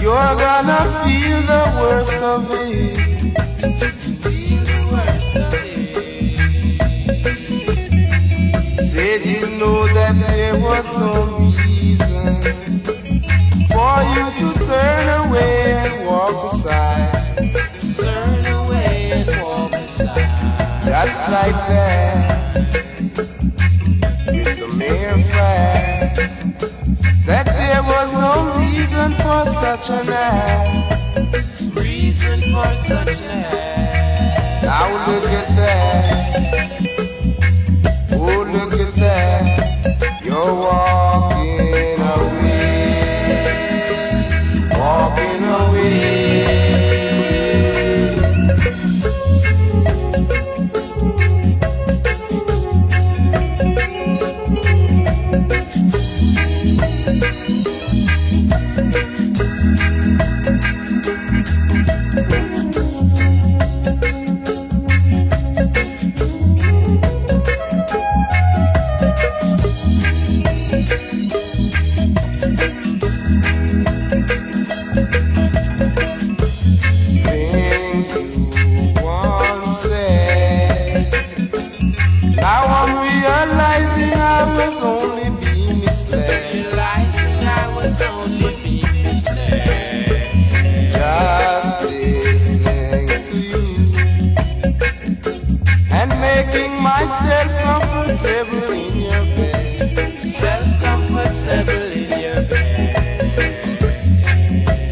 You're gonna feel the worst of it. Feel the worst of it. Said you know that there was no reason for you to turn away and walk aside. Turn away and walk aside. Just like that. With the mere fact that there was no reason for such an act. Reason for such an act. Now look at that. Oh, look at that. You're walking away. Walking away. Now I'm realizing I was only being misled. Realizing I was only being misled. Just listening to you and making myself comfortable in your bed. Self-comfortable in your bed.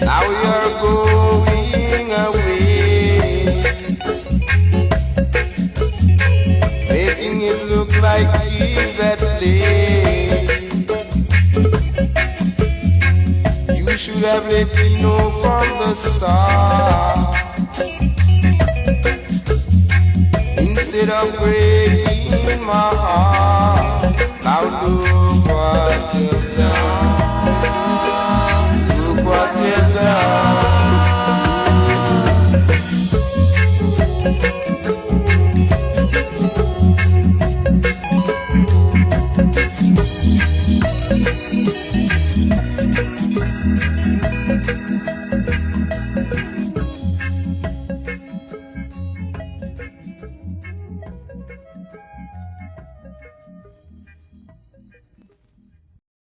Now you're going away, making it look like kids at play. You should have let me know from the start, instead of breaking my heart. Now look what you've